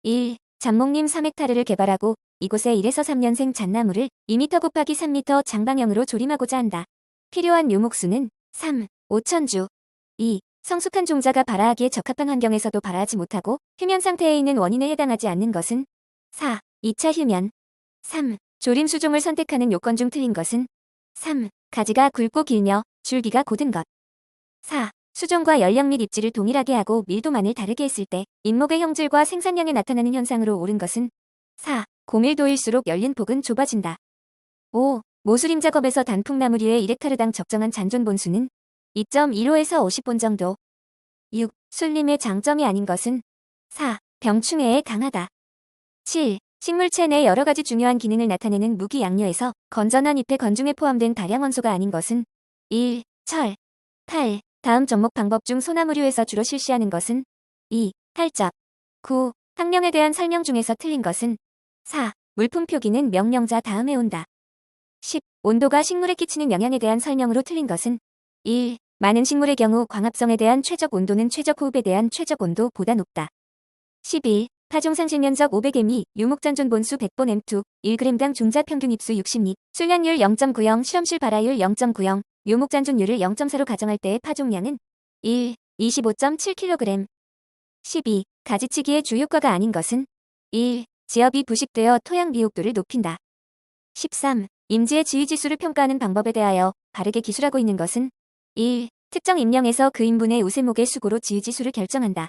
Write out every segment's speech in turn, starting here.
1. 잠목림 3헥타르를 개발하고 이곳에 1에서 3년생 잣나무를 2m 곱하기 3m 장방형으로 조림하고자 한다. 필요한 묘목수는 3. 5,000주. 2. 성숙한 종자가 발화하기에 적합한 환경에서도 발화하지 못하고 휴면 상태에 있는 원인에 해당하지 않는 것은 4. 2차 휴면. 3. 조림 수종을 선택하는 요건 중 틀린 것은 3. 가지가 굵고 길며 줄기가 곧은 것. 4. 수종과 연령 및 입지를 동일하게 하고 밀도만을 다르게 했을 때 잎목의 형질과 생산량에 나타나는 현상으로 옳은 것은 4. 고밀도일수록 열린 폭은 좁아진다. 5. 모수림 작업에서 단풍나무류의 1헥타르당 적정한 잔존 본수는 2.15에서 50본 정도. 6. 술림의 장점이 아닌 것은 4. 병충해에 강하다. 7. 식물체 내 여러 가지 중요한 기능을 나타내는 무기 양료에서 건전한 잎의 건중에 포함된 다량 원소가 아닌 것은 1. 철. 8. 다음 접목 방법 중 소나무류에서 주로 실시하는 것은 2. 탈접. 9. 학명에 대한 설명 중에서 틀린 것은 4. 물품 표기는 명령자 다음에 온다. 10. 온도가 식물에 끼치는 영향에 대한 설명으로 틀린 것은 1. 많은 식물의 경우 광합성에 대한 최적 온도는 최적 호흡에 대한 최적 온도보다 높다. 11. 파종 상실면적 500m이, 유목잔존 본수 100본 M2, 1g당 종자 평균 잎수 60립, 술량률 0.90, 실험실 발화율 0.90, 묘목잔존율을 0.4로 가정할 때의 파종량은 1. 25.7kg. 12. 가지치기의 주효과가 아닌 것은 1. 지엽이 부식되어 토양 미흡도를 높인다. 13. 임지의 지위지수를 평가하는 방법에 대하여 바르게 기술하고 있는 것은 1. 특정 임령에서 그 인분의 우세목의 수고로 지위지수를 결정한다.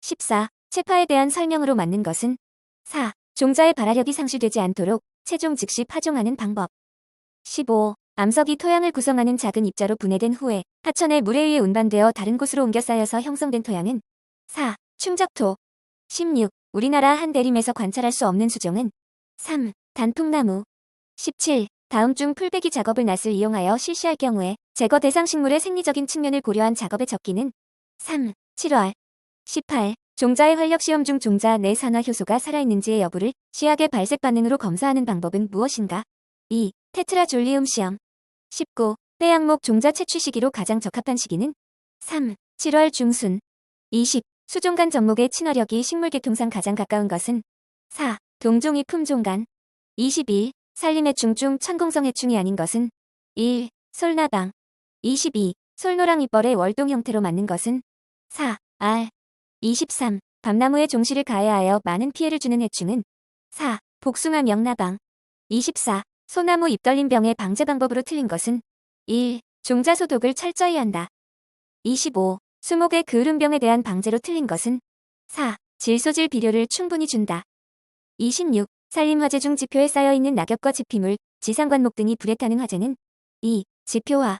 14. 채파에 대한 설명으로 맞는 것은 4. 종자의 발화력이 상실되지 않도록 채종 즉시 파종하는 방법. 15. 암석이 토양을 구성하는 작은 입자로 분해된 후에 하천의 물에 의해 운반되어 다른 곳으로 옮겨 쌓여서 형성된 토양은 4. 충적토. 16. 우리나라 한 대림에서 관찰할 수 없는 수종은 3. 단풍나무. 17. 다음 중 풀베기 작업을 낫을 이용하여 실시할 경우에 제거 대상 식물의 생리적인 측면을 고려한 작업의 적기는 3. 7월. 18. 종자의 활력 시험 중 종자 내 산화 효소가 살아있는지의 여부를 시약의 발색 반응으로 검사하는 방법은 무엇인가? 2. 테트라졸리움 시험. 19. 빼양목 종자 채취 시기로 가장 적합한 시기는 3. 7월 중순. 20. 수종간 접목의 친화력이 식물계통상 가장 가까운 것은 4. 동종이 품종간. 21. 산림해충 중 천공성해충이 아닌 것은 1. 솔나방. 22. 솔노랑 잎벌의 월동 형태로 맞는 것은 4. 알. 23. 밤나무에 종실을 가해하여 많은 피해를 주는 해충은 4. 복숭아 명나방. 24. 소나무 잎떨림병의 방제 방법으로 틀린 것은 1. 종자 소독을 철저히 한다. 25. 수목의 그을음병에 대한 방제로 틀린 것은 4. 질소질 비료를 충분히 준다. 26. 산림화재 중 지표에 쌓여있는 낙엽과 지피물, 지상관목 등이 불에 타는 화재는 2. 지표화.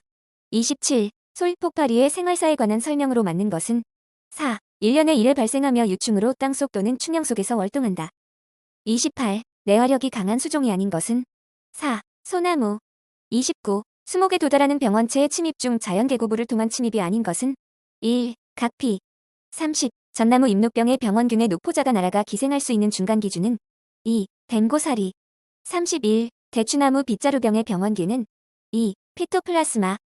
27. 소위폭발이의 생활사에 관한 설명으로 맞는 것은 4. 1년에 1회 발생하며 유충으로 땅속 또는 충양 속에서 월동한다. 28. 내화력이 강한 수종이 아닌 것은 4. 소나무. 29. 수목에 도달하는 병원체의 침입 중 자연계고부를 통한 침입이 아닌 것은 1. 각피. 30. 전나무 잎록병의 병원균의 노포자가 날아가 기생할 수 있는 중간 기준은 2. 뱀고사리. 31. 대추나무 빗자루병의 병원균은 2. 피토플라스마.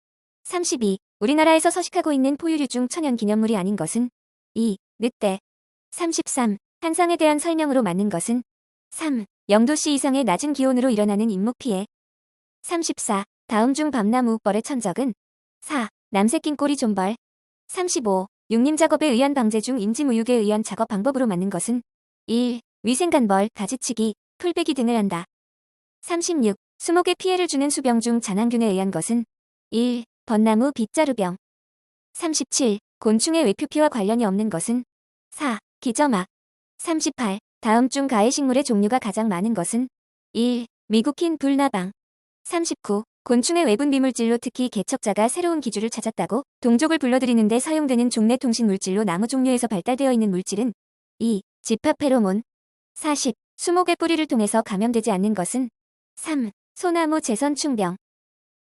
32. 우리나라에서 서식하고 있는 포유류 중 천연기념물이 아닌 것은 2. 늑대. 33. 한상에 대한 설명으로 맞는 것은 3. 0도씨 이상의 낮은 기온으로 일어나는 잎목 피해. 34. 다음 중 밤나무 벌의 천적은 4. 남새낀꼬리 존벌. 35. 육림 작업에 의한 방제 중 인지무육에 의한 작업 방법으로 맞는 것은 1. 위생간벌, 가지치기, 풀베기 등을 한다. 36. 수목에 피해를 주는 수병 중 잔황균에 의한 것은 1. 벚나무 빗자루병. 37. 곤충의 외표피와 관련이 없는 것은 4. 기저막. 38. 다음 중 가해식물의 종류가 가장 많은 것은 1. 미국 흰 불나방. 39. 곤충의 외분 비물질로 특히 개척자가 새로운 기주를 찾았다고 동족을 불러들이는 데 사용되는 종래 통신 물질로 나무 종류에서 발달되어 있는 물질은 2. 집합 페로몬. 40. 수목의 뿌리를 통해서 감염되지 않는 것은 3. 소나무 재선충병.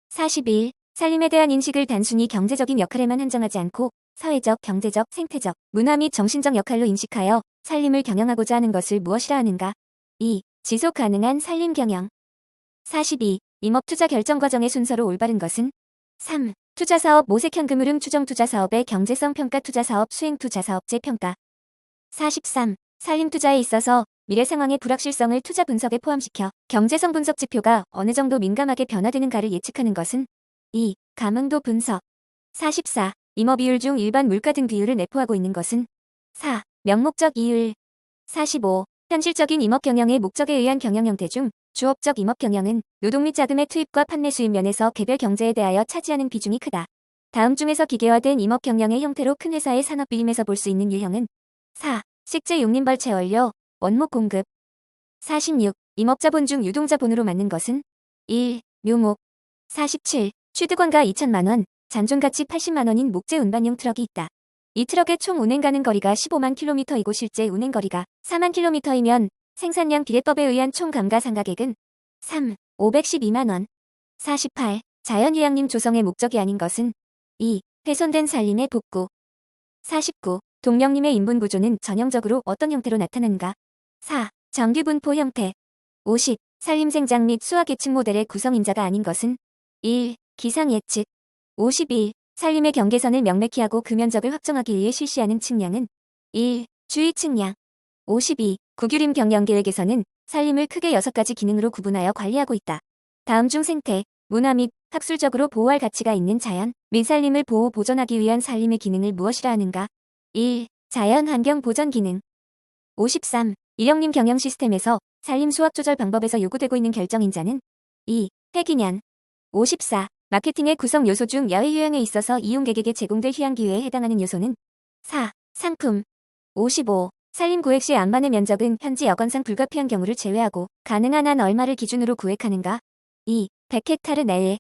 41. 산림에 대한 인식을 단순히 경제적인 역할에만 한정하지 않고 사회적, 경제적, 생태적, 문화 및 정신적 역할로 인식하여 산림을 경영하고자 하는 것을 무엇이라 하는가? 2. 지속 가능한 산림 경영. 42. 임업투자 결정 과정의 순서로 올바른 것은 3. 투자사업 모색현금흐름 추정투자사업의 경제성 평가 투자사업 수행투자사업제 평가. 43. 산림 투자에 있어서 미래 상황의 불확실성을 투자 분석에 포함시켜 경제성 분석 지표가 어느 정도 민감하게 변화되는가를 예측하는 것은 2. 감흥도 분석. 44. 임업 비율 중 일반 물가 등 비율을 내포하고 있는 것은 4. 명목적 이율. 45. 현실적인 임업 경영의 목적에 의한 경영 형태 중 주업적 임업 경영은 노동 및 자금의 투입과 판매 수입 면에서 개별 경제에 대하여 차지하는 비중이 크다. 다음 중에서 기계화된 임업 경영의 형태로 큰 회사의 산업 비림에서 볼 수 있는 유형은 4. 식재 용림벌채 원료, 원목 공급. 46. 임업자본 중 유동자본으로 맞는 것은 1. 묘목. 47. 취득원가 2천만원, 잔존가치 80만원인 목재 운반용 트럭이 있다. 이 트럭의 총 운행 가능 거리가 15만 킬로미터이고 실제 운행 거리가 4만 킬로미터이면 생산량 비례법에 의한 총 감가상각액은 3. 512만원. 48. 자연휴양림 조성의 목적이 아닌 것은 2. 훼손된 산림의 복구. 49. 동력림의 인분 구조는 전형적으로 어떤 형태로 나타나는가? 4. 정규 분포 형태. 50. 산림 생장 및 수학 예측 모델의 구성인자가 아닌 것은 1. 기상 예측. 51. 산림의 경계선을 명백히 하고 그 면적을 확정하기 위해 실시하는 측량은 1. 주의 측량. 52. 국유림 경영계획에서는 산림을 크게 6가지 기능으로 구분하여 관리하고 있다. 다음 중 생태, 문화 및 학술적으로 보호할 가치가 있는 자연 및 산림을 보호 보존하기 위한 산림의 기능을 무엇이라 하는가? 1. 자연 환경 보전 기능. 53. 일형림 경영 시스템에서 산림 수확 조절 방법에서 요구되고 있는 결정인자는 2. 폐기년. 54. 마케팅의 구성 요소 중 야외 휴양에 있어서 이용객에게 제공될 휴양 기회에 해당하는 요소는 4. 상품. 55. 산림 구획 시 안반의 면적은 현지 여건상 불가피한 경우를 제외하고 가능한 한 얼마를 기준으로 구획하는가? 2. 100헥타르 내외.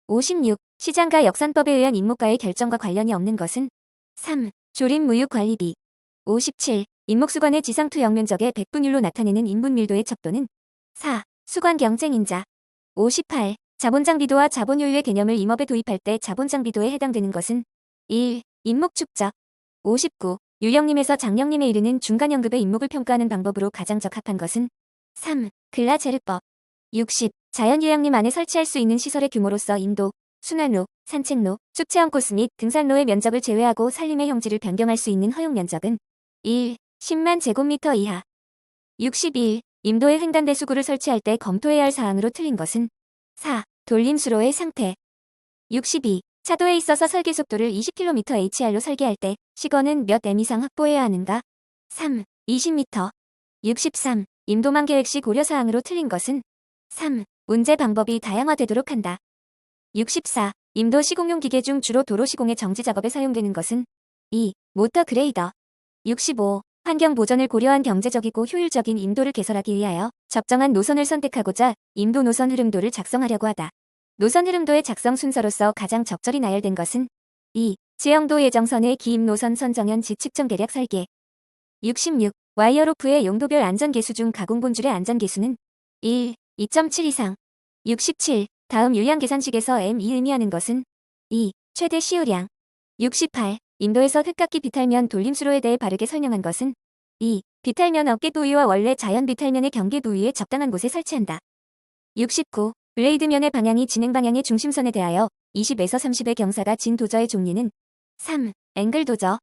56. 시장과 역산법에 의한 임목가의 결정과 관련이 없는 것은 3. 조립무육관리비. 57. 임목수관의 지상투 역면적의 백분율로 나타내는 인분밀도의 척도는 4. 수관경쟁인자. 58. 자본장비도와 자본효율의 개념을 임업에 도입할 때 자본장비도에 해당되는 것은 1. 임목축적. 59. 유형림에서 장형림에 이르는 중간연급의 임목을 평가하는 방법으로 가장 적합한 것은 3. 글라제르법. 60. 자연휴양림 안에 설치할 수 있는 시설의 규모로서 인도, 순환로, 산책로, 숲체험 코스 및 등산로의 면적을 제외하고 산림의 형질을 변경할 수 있는 허용 면적은 1. 10만 제곱미터 이하. 61. 임도에 횡단대수구를 설치할 때 검토해야 할 사항으로 틀린 것은 4. 돌림수로의 상태. 62. 차도에 있어서 설계 속도를 20km/h로 설계할 때 시거는 몇 m 이상 확보해야 하는가? 3. 20m. 63. 임도망 계획 시 고려사항으로 틀린 것은 3. 운제 방법이 다양화되도록 한다. 64. 임도 시공용 기계 중 주로 도로 시공의 정지 작업에 사용되는 것은 2. 모터 그레이더. 65. 환경 보전을 고려한 경제적이고 효율적인 임도를 개설하기 위하여 적정한 노선을 선택하고자 임도 노선 흐름도를 작성하려고 하다. 노선 흐름도의 작성 순서로서 가장 적절히 나열된 것은 2. 지형도 예정선의 기임 노선 선정연 지측정 계략 설계. 66. 와이어로프의 용도별 안전계수 중 가공본줄의 안전계수는 1. 2.7 이상. 67. 다음 유량 계산식에서 M이 의미하는 것은 2. 최대 시유량. 68. 임도에서 흙깎이 비탈면 돌림수로에 대해 바르게 설명한 것은 2. 비탈면 어깨 부위와 원래 자연 비탈면의 경계 부위에 적당한 곳에 설치한다. 69. 블레이드면의 방향이 진행 방향의 중심선에 대하여 20에서 30의 경사가 진 도저의 종류는 3. 앵글 도저.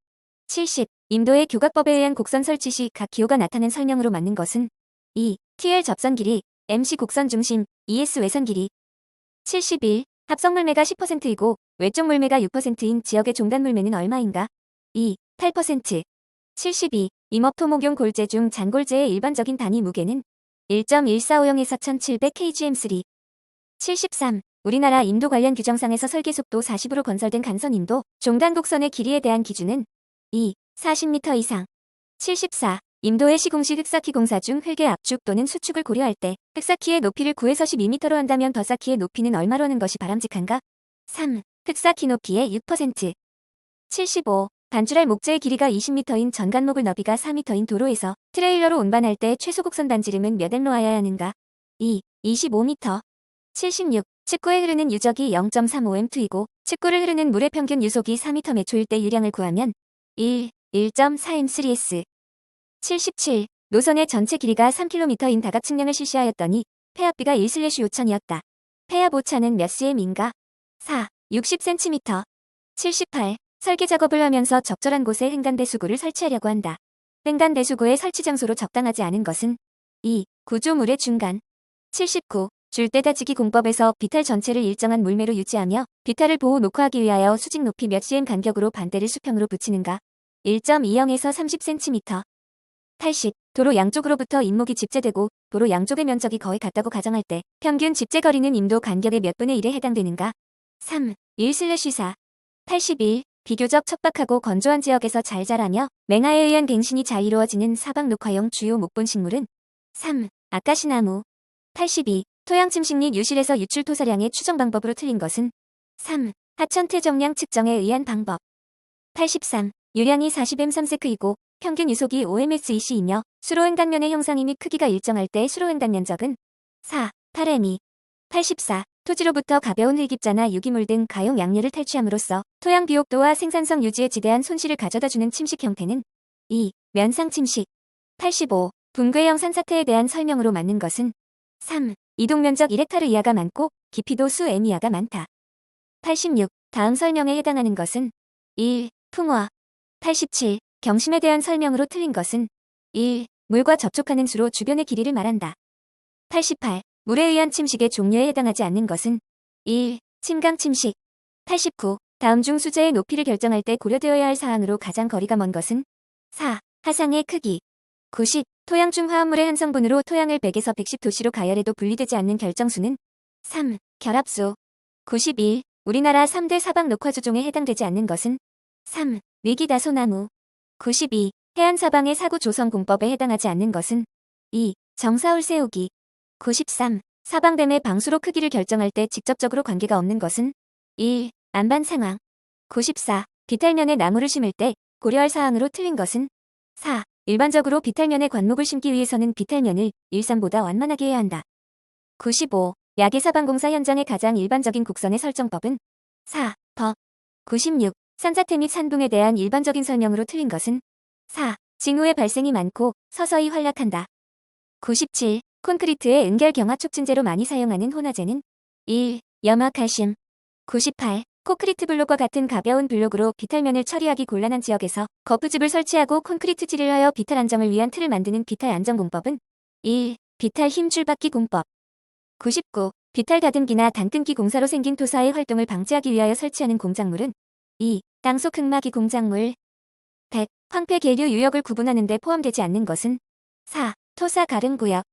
70. 임도의 교각법에 의한 곡선 설치 시 각 기호가 나타낸 설명으로 맞는 것은 2. TL 접선 길이, MC 곡선 중심, ES 외선 길이. 71. 합성 물매가 10%이고 외쪽 물매가 6%인 지역의 종단 물매는 얼마인가? 2. 8%. 72. 임업 토목용 골재 중 잔골재의 일반적인 단위 무게는 1.145형에서 1700kgm3. 73. 우리나라 임도 관련 규정상에서 설계 속도 40으로 건설된 간선 임도 종단 곡선의 길이에 대한 기준은 2. 40m 이상. 74. 임도의 시공시 흑사키 공사 중 흙의 압축 또는 수축을 고려할 때 흑사키의 높이를 9에서 12m로 한다면 덧사키의 높이는 얼마로 하는 것이 바람직한가? 3. 흑사키 높이의 6%. 75. 반출할 목재의 길이가 20m인 전간목을 너비가 4m인 도로에서 트레일러로 운반할 때 최소 곡선 반지름은 몇 m로 하여야 하는가? 2. 25m. 76. 측구에 흐르는 유적이 0.35m2이고 측구를 흐르는 물의 평균 유속이 4m 매 초일 때 유량을 구하면 1. 1.4m3s. 77. 노선의 전체 길이가 3km인 다각 측량을 실시하였더니 폐압비가 1/5천이었다. 폐압 오차는 몇 cm인가? 4. 60cm. 78. 설계 작업을 하면서 적절한 곳에 횡단대 수구를 설치하려고 한다. 땡간 배수구의 설치 장소로 적당하지 않은 것은 2. 구조물의 중간. 79. 줄대다지기 공법에서 비탈 전체를 일정한 물매로 유지하며 비탈을 보호 녹화하기 위하여 수직 높이 몇 cm 간격으로 반대를 수평으로 붙이는가. 1.20에서 30cm. 80. 도로 양쪽으로부터 인목이 집재되고 도로 양쪽의 면적이 거의 같다고 가정할 때 평균 집재 거리는 임도 간격의 몇 분의 1에 해당되는가. 3. 1/4. 81. 비교적 척박하고 건조한 지역에서 잘 자라며 맹하에 의한 갱신이 잘 이루어지는 사방 녹화용 주요 목본 식물은 3. 아카시나무. 82. 토양 침식 및 유실에서 유출 토사량의 추정 방법으로 틀린 것은 3. 하천 퇴적량 측정에 의한 방법. 83. 유량이 40m/s이고 평균 유속이 5ms/이며 수로횡단면의 형상이 및 크기가 일정할 때 수로횡단 면적은 4. 8m. 84. 토지로부터 가벼운 흙입자나 유기물 등 가용 양류를 탈취함으로써 토양 비옥도와 생산성 유지에 지대한 손실을 가져다주는 침식 형태는 2. 면상 침식. 85. 붕괴형 산사태에 대한 설명으로 맞는 것은 3. 이동면적 1헥타르 이하가 많고 깊이도 수 m 이하가 많다. 86. 다음 설명에 해당하는 것은 1. 풍화. 87. 경심에 대한 설명으로 틀린 것은 1. 물과 접촉하는 수로 주변의 길이를 말한다. 88. 물에 의한 침식의 종류에 해당하지 않는 것은 1. 침강 침식. 89. 다음 중 수재의 높이를 결정할 때 고려되어야 할 사항으로 가장 거리가 먼 것은 4. 하상의 크기. 90. 토양 중 화합물의 한 성분으로 토양을 100에서 110도씨로 가열해도 분리되지 않는 결정수는 3. 결합수. 91. 우리나라 3대 사방 녹화조종에 해당되지 않는 것은 3. 위기다소나무. 92. 해안 사방의 사구 조성 공법에 해당하지 않는 것은 2. 정사울 세우기. 93. 사방댐의 방수로 크기를 결정할 때 직접적으로 관계가 없는 것은 1. 안반 상황. 94. 비탈면에 나무를 심을 때 고려할 사항으로 틀린 것은 4. 일반적으로 비탈면에 관목을 심기 위해서는 비탈면을 일산보다 완만하게 해야 한다. 95. 야기사방공사 현장의 가장 일반적인 곡선의 설정법은 4. 법. 96. 산사태 및 산붕에 대한 일반적인 설명으로 틀린 것은 4. 징후의 발생이 많고 서서히 활락한다. 97. 콘크리트의 은결 경화 촉진제로 많이 사용하는 혼화제는 1. 염화칼슘. 98. 콘크리트 블록과 같은 가벼운 블록으로 비탈면을 처리하기 곤란한 지역에서 거푸집을 설치하고 콘크리트 질을 하여 비탈 안정을 위한 틀을 만드는 비탈 안정 공법은 1. 비탈 힘 줄받기 공법. 99. 비탈 다듬기나 단끊기 공사로 생긴 토사의 활동을 방지하기 위하여 설치하는 공작물은 2. 땅속 흙막이 공작물. 100. 황폐 계류 유역을 구분하는 데 포함되지 않는 것은 4. 토사 가름구역.